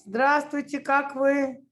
Здравствуйте, как вы?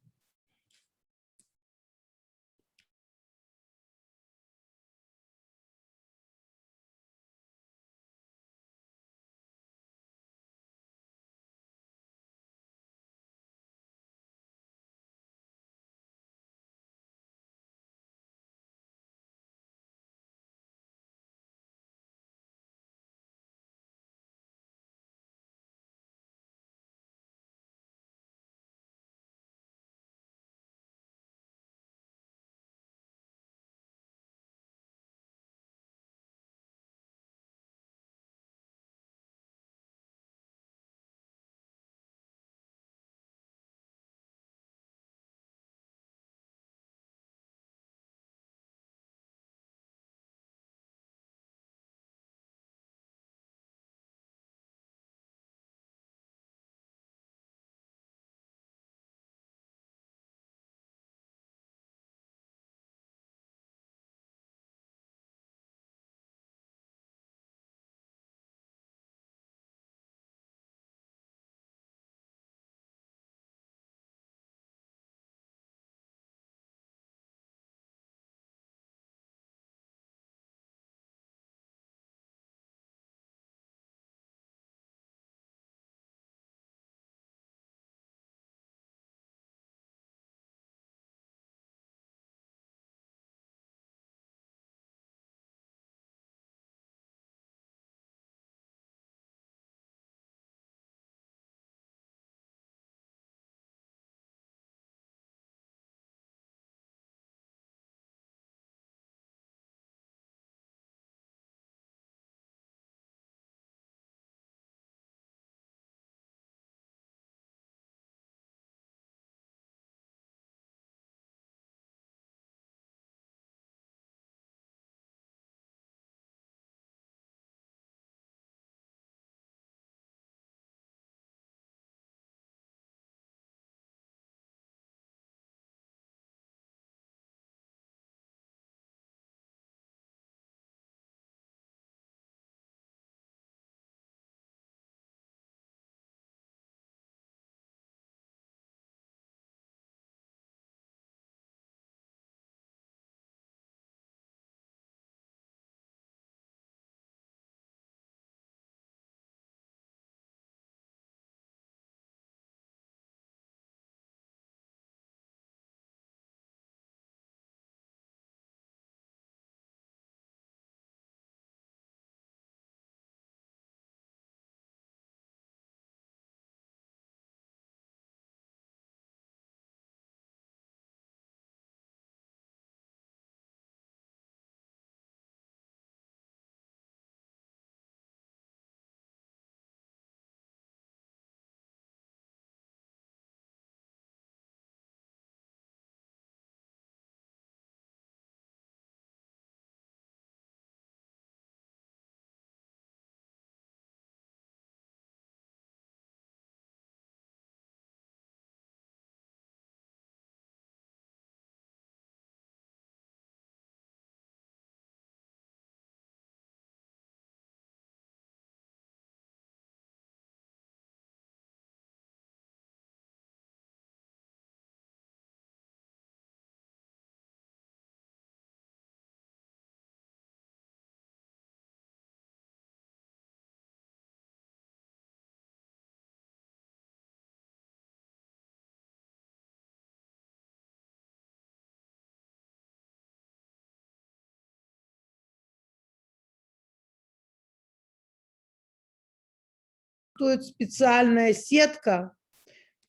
Существует специальная сетка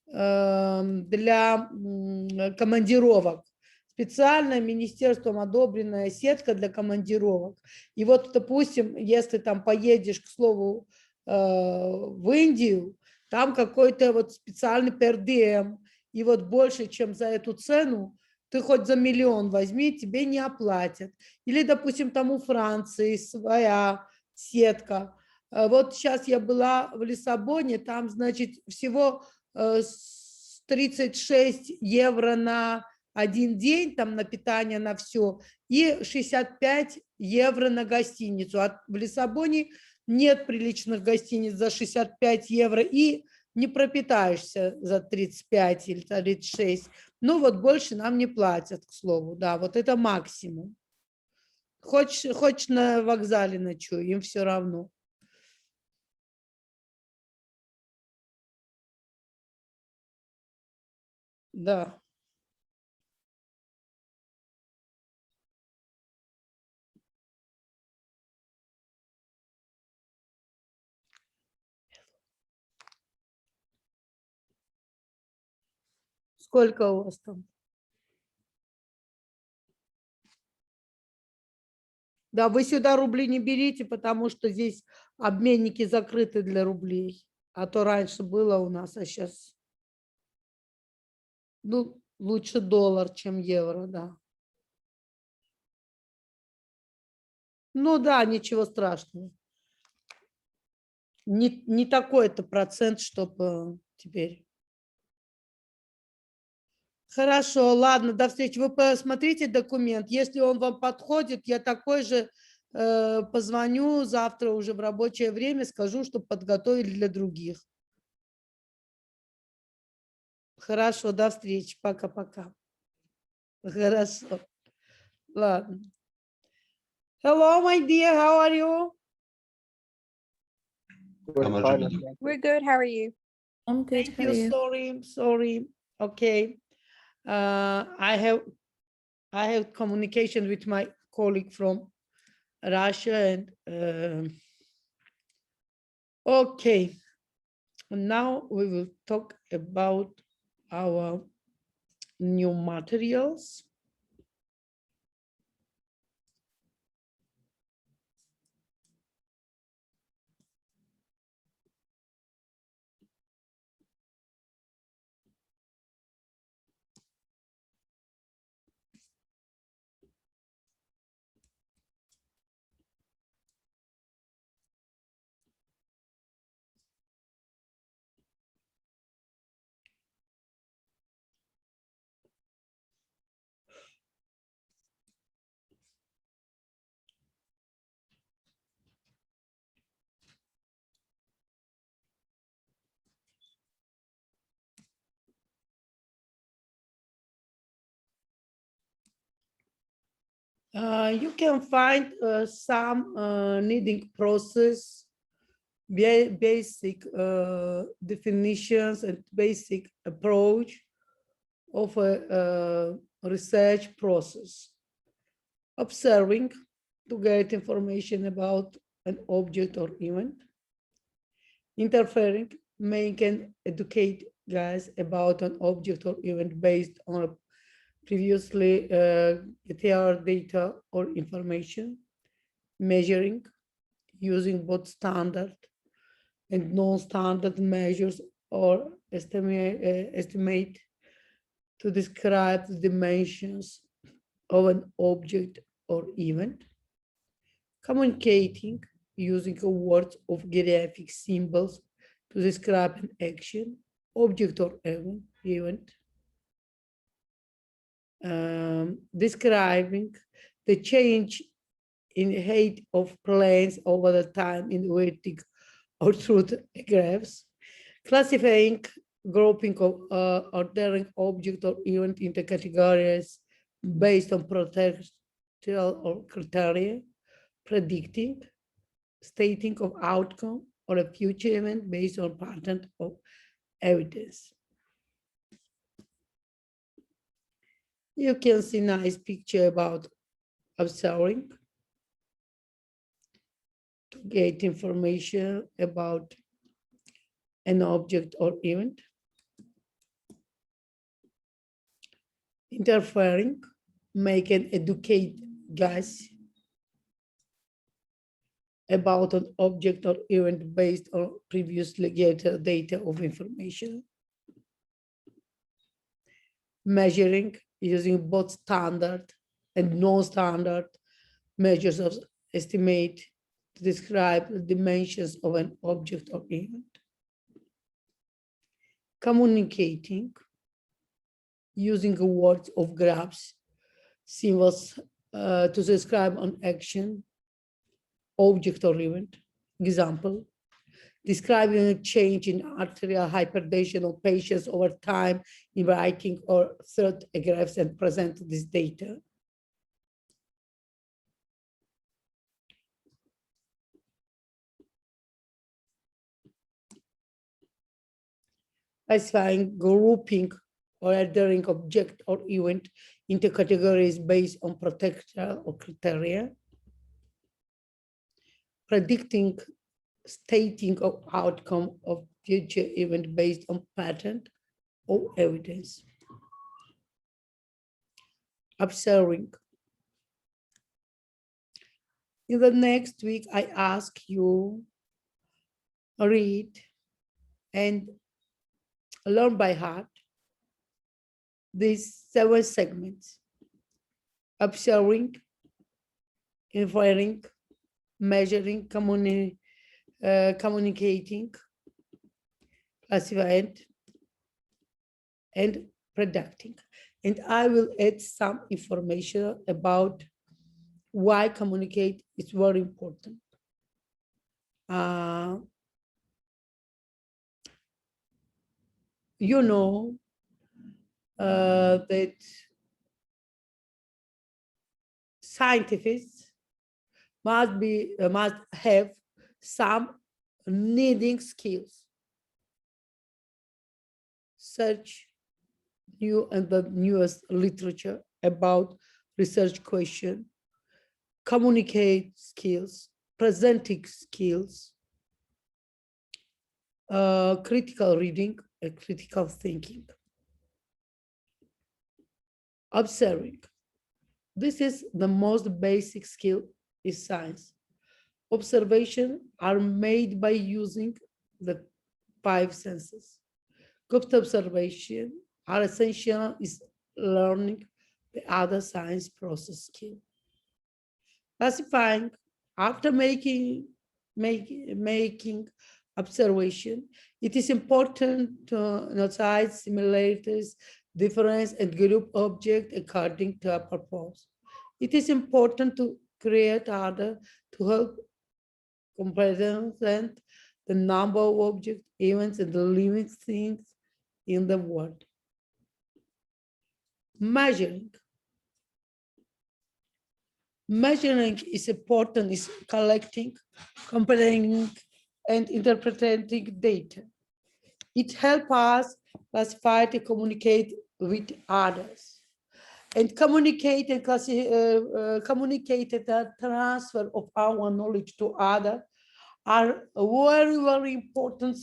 для командировок. Специальная министерством одобренная сетка для командировок. И вот, допустим, если там поедешь, к слову, в Индию, там какой-то вот специальный ПРДМ, и вот больше, чем за эту цену, ты хоть за 1 000 000 возьми, тебе не оплатят. Или, допустим, там у Франции своя сетка. Вот сейчас я была в Лиссабоне, там, значит, всего 36 евро на 1 день, там на питание, на все, и 65 евро на гостиницу. А в Лиссабоне нет приличных гостиниц за 65 евро, и не пропитаешься за 35 или 36. Ну вот больше нам не платят, к слову, да, вот это максимум. Хочешь на вокзале ночуй, им все равно. Да. Сколько у вас там? Да, вы сюда рубли не берите, потому что здесь обменники закрыты для рублей. А то раньше было у нас, а сейчас, ну, лучше доллар, чем евро, да. Ну да, ничего страшного. Не такой-то процент, чтобы теперь. Хорошо, ладно, до встречи. Вы посмотрите документ. Если он вам подходит, я такой же позвоню завтра уже в рабочее время, скажу, чтобы подготовили для других. Хорошо, до встречи. Пока-пока. Хорошо. Ладно. Hello, my dear. How are you? We're fine. We're good. How are you? I'm good. Thank How are you. Sorry. Okay. I have communication with my colleague from Russia and okay. Now we will talk about our new materials. You can find some needing process, basic definitions and basic approach of a research process. Observing to get information about an object or event. Interfering, make and educate guys about an object or event based on a previously gathered data or information. Measuring, using both standard and non-standard measures or estimate to describe the dimensions of an object or event. Communicating, using words of graphic symbols to describe an action, object or event. Describing the change in height of planes over the time in vertical or truth graphs. Classifying, grouping of ordering object or event into categories based on potential or criteria. Predicting, stating of outcome or a future event based on pattern of evidence. You can see nice picture about observing to get information about an object or event. Interfering, make and educate guys about an object or event based on previously gathered data of information. Measuring, using both standard and non-standard measures of estimate to describe the dimensions of an object or event. Communicating, using words of graphs, symbols to describe an action, object or event. Example, describing a change in arterial hypertension of patients over time in writing or third graphs and present this data. Specifying, grouping, or ordering object or event into categories based on protector or criteria. Predicting, stating of outcome of future event based on pattern or evidence. Observing. In the next week, I ask you read and learn by heart these 7 segments: observing, inferring, measuring, communicating, classifying, and predicting. And I will add some information about why communicate is very important. You know that scientists must have some needing skills. Search new and the newest literature about research question, communicate skills, presenting skills, critical reading, and critical thinking. Observing. This is the most basic skill in science. Observations are made by using the 5 senses. Good observation are essential is learning the other science process skill. Classifying, after making observation, it is important to notice similarities, difference, and group object according to a purpose. It is important to create order to help comprehend the number of objects, events, and the living things in the world. Measuring. Measuring is important, is collecting, comparing, and interpreting data. It helps us classify and communicate with others. And communicate and communicate the transfer of our knowledge to others are very, very important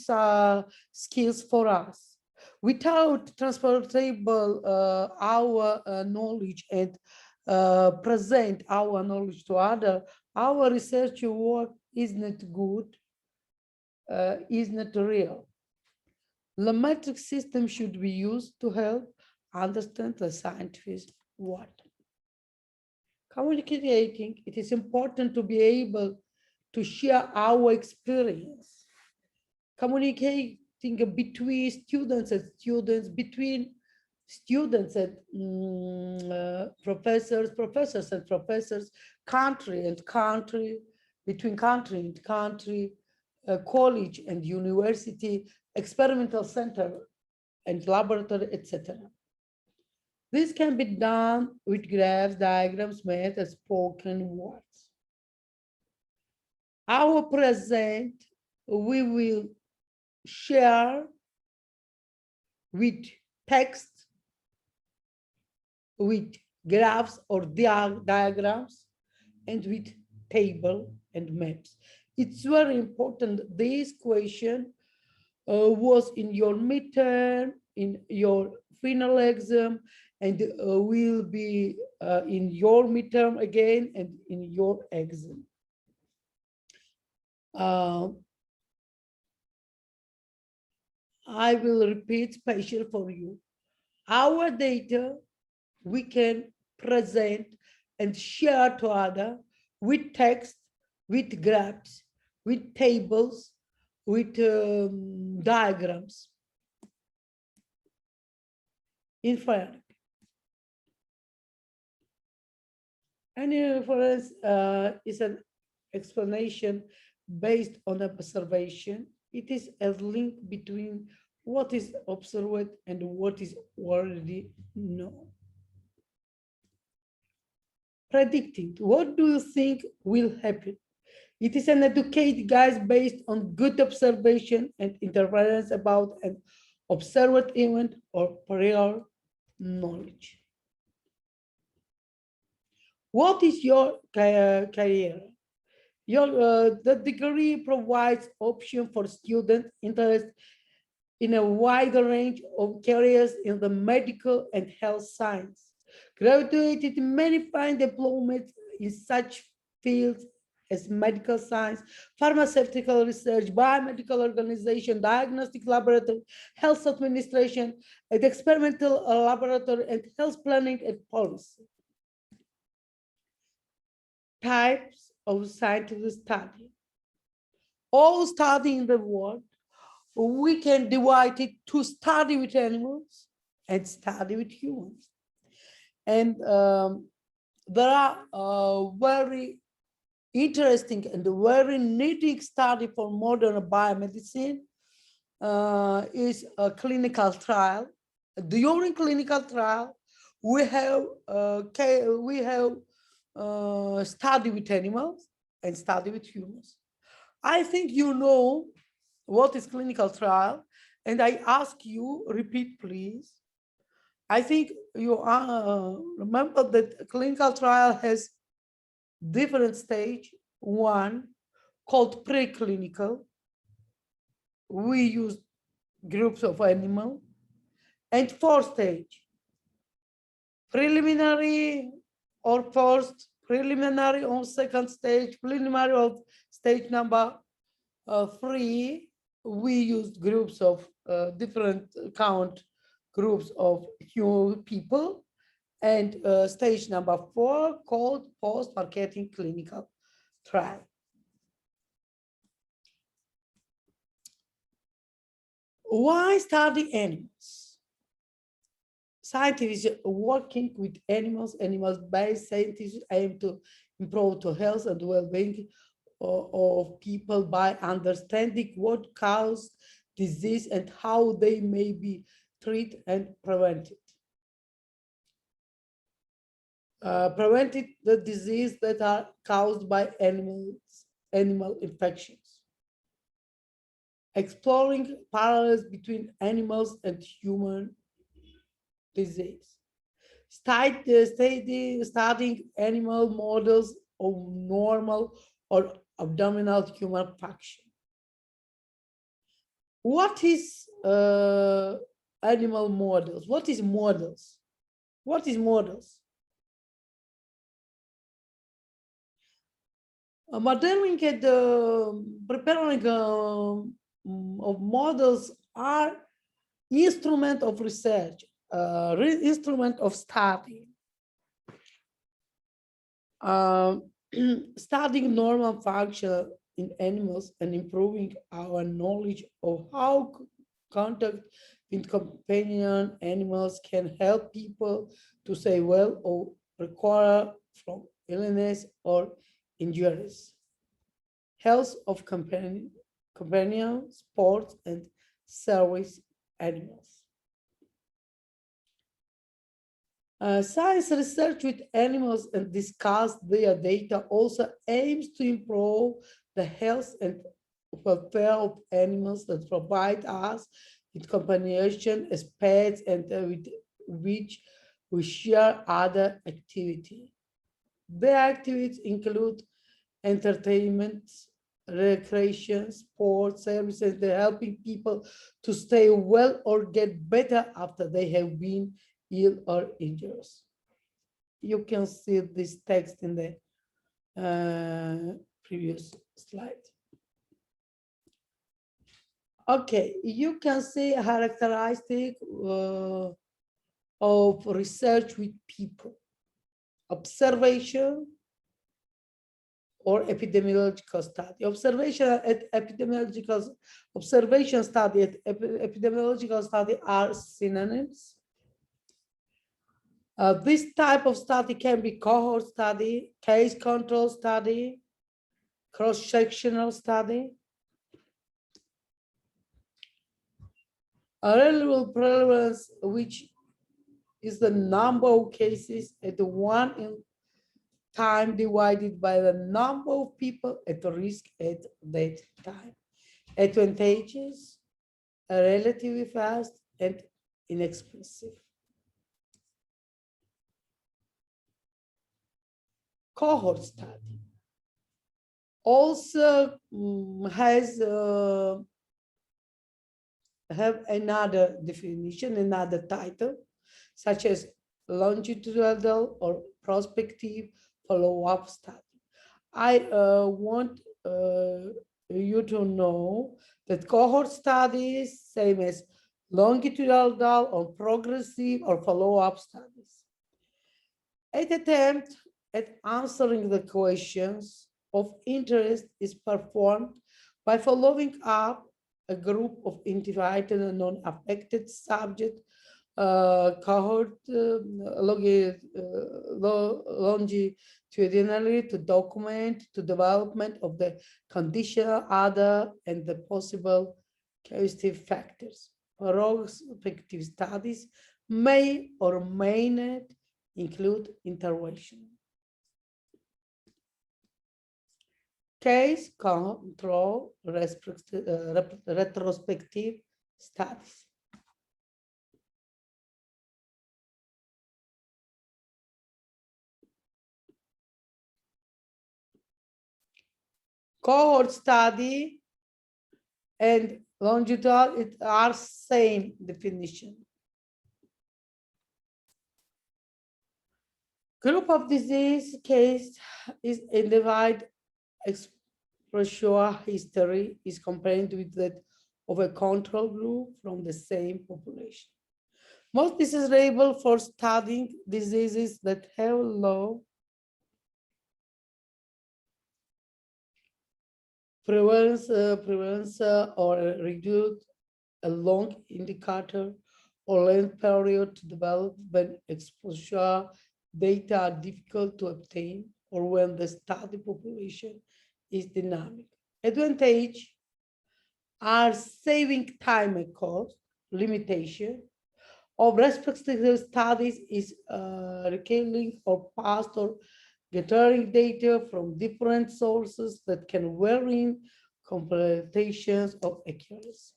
skills for us. Without transportable our knowledge and present our knowledge to others, our research work is not good, is not real. The metric system should be used to help understand the scientific world. Communicating, it is important to be able to share our experience. Communicating between students and students, between students and professors and professors, country and country, between country and country, college and university, experimental center and laboratory, etc. This can be done with graphs, diagrams, math, and spoken words. Our present, we will share with text, with graphs or diagrams, and with table and maps. It's very important. This question was in your midterm, in your final exam, and will be in your midterm again and in your exam. I will repeat special for you. Our data we can present and share to others with text, with graphs, with tables, with diagrams. Inference. An inference is an explanation based on observation It is a link between what is observed and what is already known. Predicting, what do you think will happen? It is an educated guide based on good observation and interference about an observed event or prior knowledge. What is your career? The degree provides option for students interested in a wider range of careers in the medical and health science. Graduated many find employment in such fields as medical science, pharmaceutical research, biomedical organization, diagnostic laboratory, health administration, and experimental laboratory, and health planning and policy. Types of scientific study. All study in the world, we can divide it to study with animals and study with humans. And there are very interesting and very needing study for modern biomedicine is a clinical trial. During clinical trial, we have study with animals and study with humans. I think you know what is clinical trial, and I ask you, repeat please. I think you remember that clinical trial has different stage. One called preclinical. We use groups of animals. And fourth stage, preliminary or first, preliminary on second stage, preliminary of stage number 3. We used groups of different count groups of human people, and stage number 4 called post-marketing clinical trial. Why study animals? Scientists working with animals-based scientists aim to improve the health and well-being of people by understanding what causes disease and how they may be treated and prevented. Prevented the disease that are caused by animal infections. Exploring parallels between animals and human disease. Studying animal models of normal or abdominal human function. What is animal models? What is models? What is models? Modeling and preparing of models are instrument of research, instrument of study. Studying normal function in animals and improving our knowledge of how contact with companion animals can help people to stay well or recover from illness or injuries. Health of companion, sports, and service animals. Science research with animals and discuss their data also aims to improve the health and welfare of animals that provide us with companionship as pets and with which we share other activities. The activities include entertainment, recreation, sports, services. They're helping people to stay well or get better after they have been ill or injured. You can see this text in the previous slide. Okay, you can see a characteristic of research with people. Observation or epidemiological study. Observation study and epidemiological study are synonyms. This type of study can be cohort study, case control study, cross-sectional study. A relative prevalence, which is the number of cases at one in time divided by the number of people at risk at that time. Advantages are relatively fast and inexpensive. Cohort study also has have another definition, another title, such as longitudinal or prospective follow-up study. I want you to know that cohort studies, same as longitudinal or progressive or follow-up studies. An attempt at answering the questions of interest is performed by following up a group of identified and non-affected subjects, cohort longitudinally to document the development of the conditional other and the possible causative factors. Prospective studies may or may not include intervention. Case control retrospective studies. Cohort study and longitudinal are same definition. Group of disease case is identified exposure history is compared with that of a control group from the same population. Most this is able for studying diseases that have low prevalence or reduced a long indicator or length period to develop when exposure data are difficult to obtain or when the study population is dynamic. Advantage are saving time and cost. Limitation of respective studies is recalling or past or gathering data from different sources that can vary in computations of accuracy.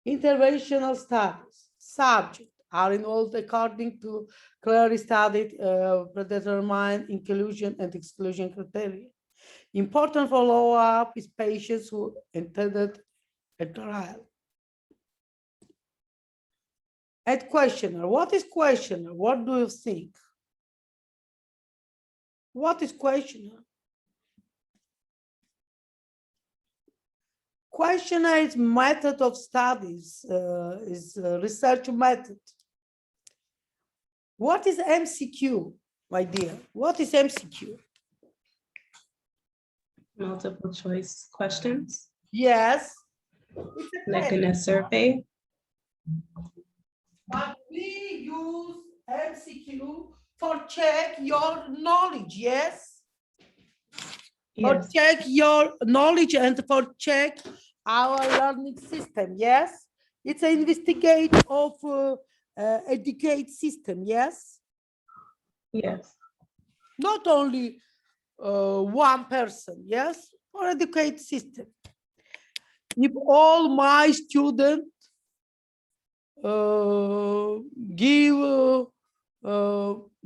Interventional studies. Subjects are involved according to clearly studied predetermined inclusion and exclusion criteria. Important follow-up is patients who attended a trial. At questionnaire, what is questionnaire? What do you think? What is questionnaire? Questionnaire is method of studies, is a research method. What is MCQ, my dear? What is MCQ? Multiple choice questions, Yes. like in a survey. But we use MCQ for check your knowledge, yes? For Yes, check your knowledge and for check our learning system, yes? It's an investigate of educate system, yes? yes, Not only one person, yes? For educate system. If all my students give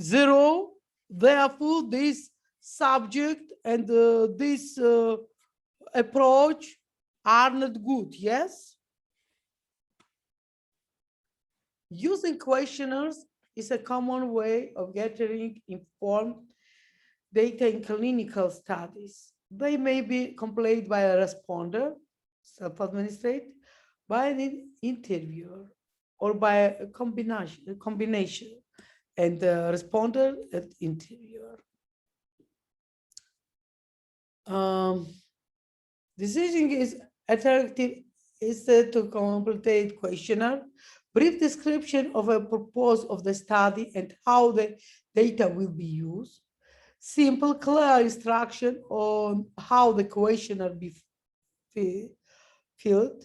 0, therefore this subject and this approach are not good, yes? Using questionnaires is a common way of gathering informed data in clinical studies. They may be completed by a responder, self-administrated, by an interviewer, or by a combination and the responder and interviewer. Decision is attractive is to complete questionnaire, brief description of a purpose of the study and how the data will be used, simple, clear instruction on how the questionnaire be filled,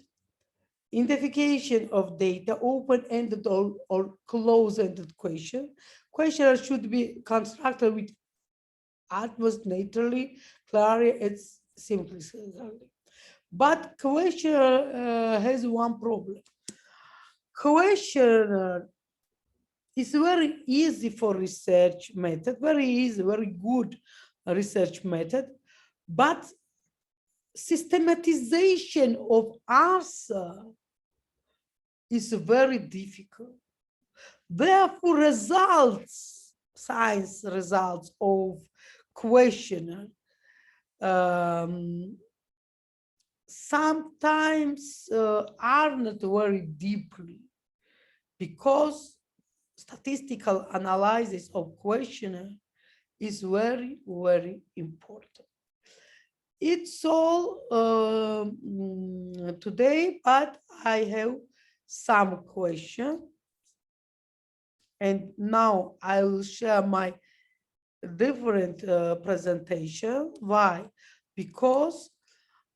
Identification of data, open-ended or close-ended question. Questionnaire should be constructed with utmost naturally, clarity, and simplicity. But questionnaire has one problem. Questionnaire is very easy for research method, very easy, very good research method, but systematization of answer is very difficult. Therefore, results, science results of questionnaire sometimes are not very deeply, because statistical analysis of questionnaire is very, very important. It's all today, but I have some questions. And now I will share my different presentation. Why? Because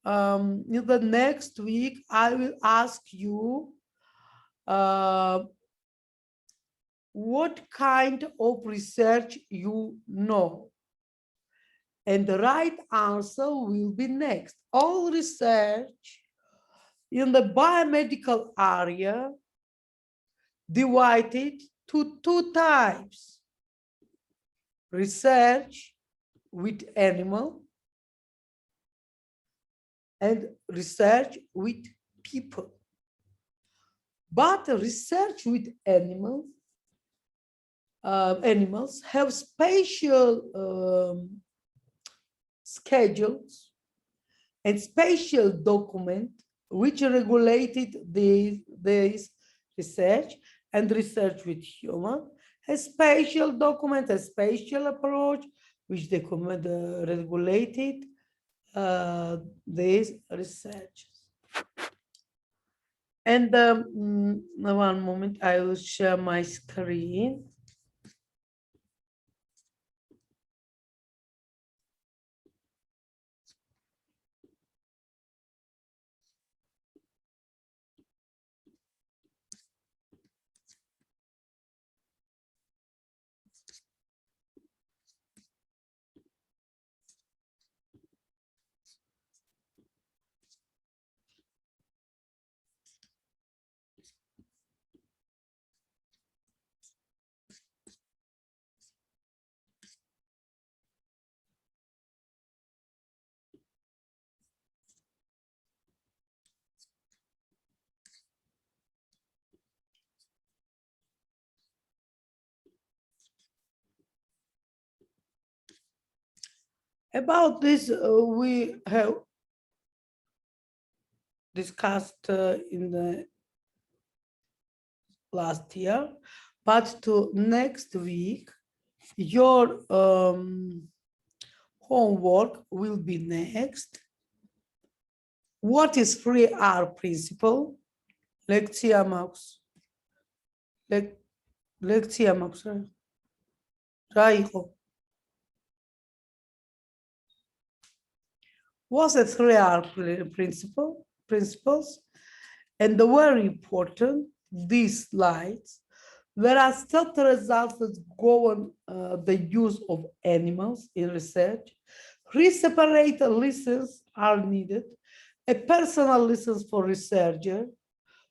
in the next week, I will ask you what kind of research you know. And the right answer will be next. All research in the biomedical area divided to two types: research with animal and research with people. But research with animals have special schedules and special document which regulated this research, and research with human has special document, a special approach which regulated these research. And one moment, I will share my screen. About this, we have discussed in the last year, but to next week, your homework will be next. What is 3R principle? Lekcja Max. Lekcja Max. Raiho. What's the 3R principles? And the very important, these slides, there are certain results that govern the use of animals in research. 3 separate lessons are needed: a personal lesson for researcher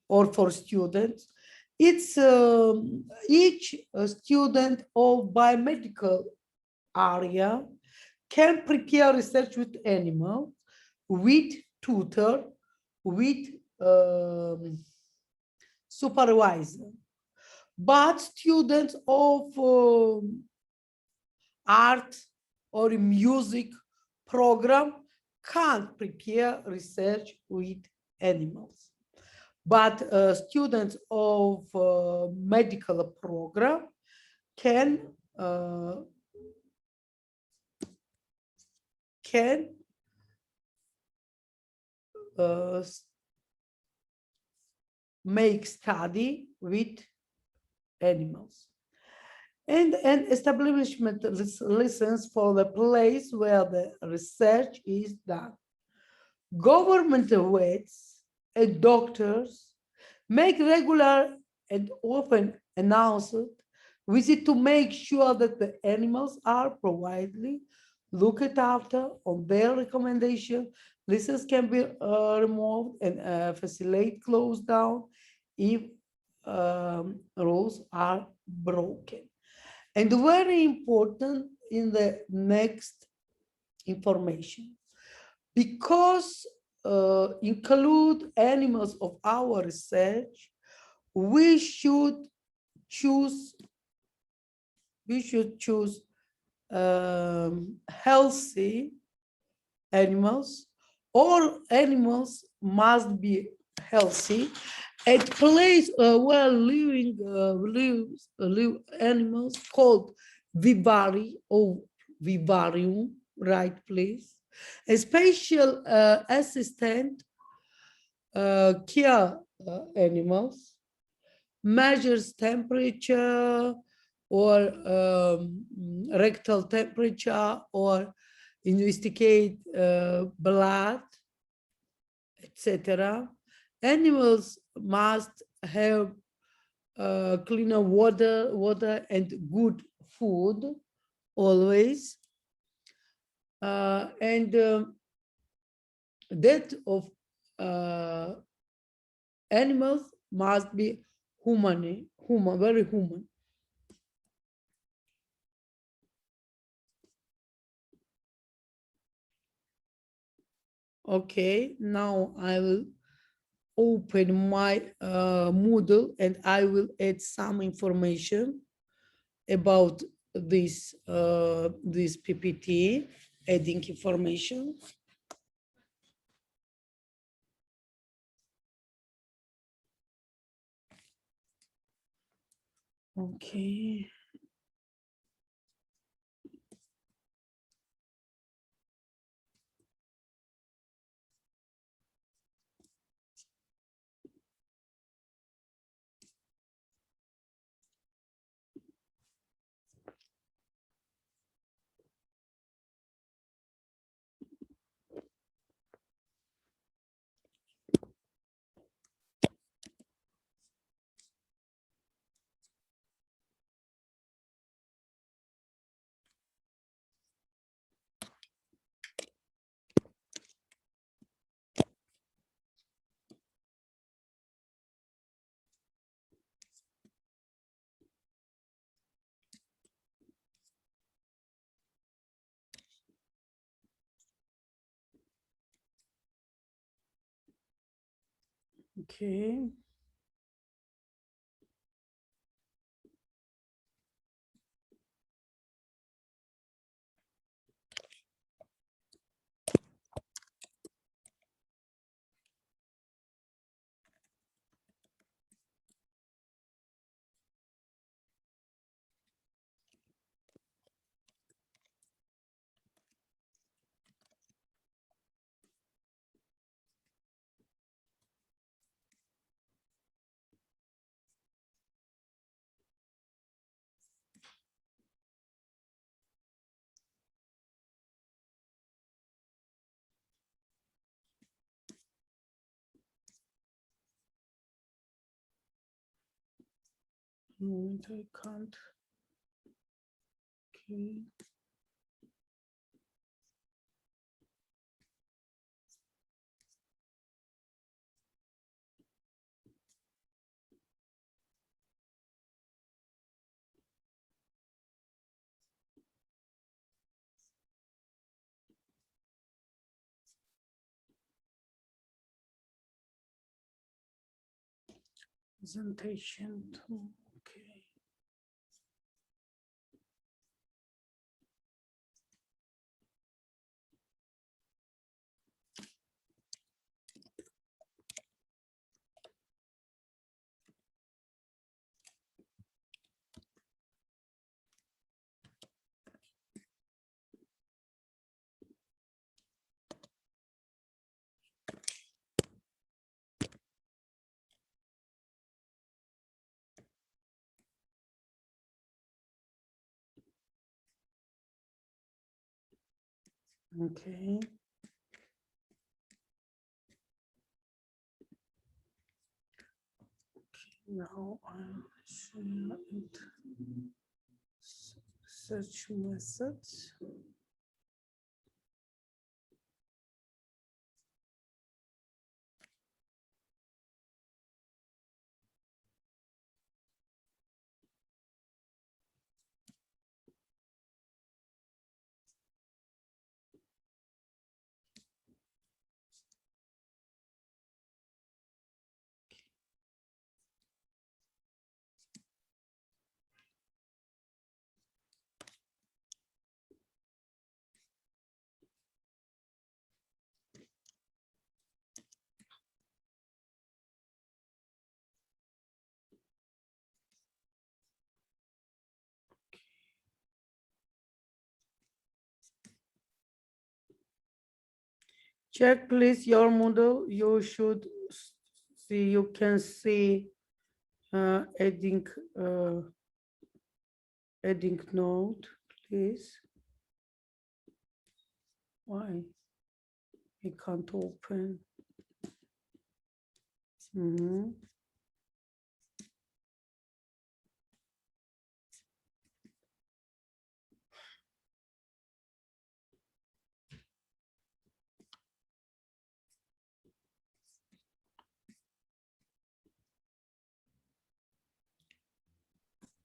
or for students. It's each student of biomedical area can prepare research with animals, with tutor, with supervisor. But students of art or music program can't prepare research with animals. But students of medical program can make study with animals. And establishment lessons for the place where the research is done. Government vets and doctors Make regular and often announced visit to make sure that the animals are provided looked after on their recommendation. License can be removed and facilitate closed down if rules are broken. And very important in the next information, because include animals of our research, we should choose healthy animals. All animals must be healthy. At place where live animals called vivary or vivarium, right place. A special assistant care animals, measures temperature or rectal temperature or investigate blood, etc. Animals must have cleaner water and good food always. And that of animals must be human, very human. Okay, now I will open my Moodle and I will add some information about this this PPT, adding information. Okay. Okay. I can't. Okay. Presentation. Okay. Okay. Now I'm share it. Search methods. Check please your Moodle. You should see, you can see adding adding note, please. Why? I can't open. Mhm.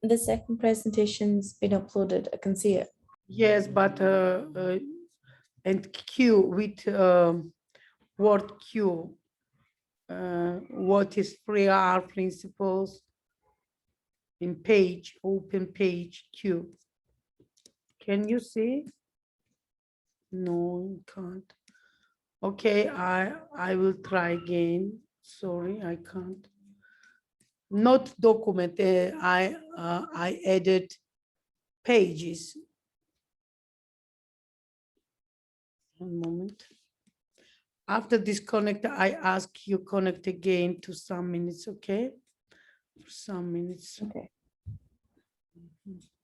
The second presentation's been uploaded. I can see it. Yes, but and Q with word Q. What is 3R principles in page, open page Q. Can you see? No, you can't. Okay, I will try again. Sorry, I can't. Not document. I added pages. One moment. After disconnect, I ask you connect again to some minutes, okay? For some minutes. Okay. Mhm.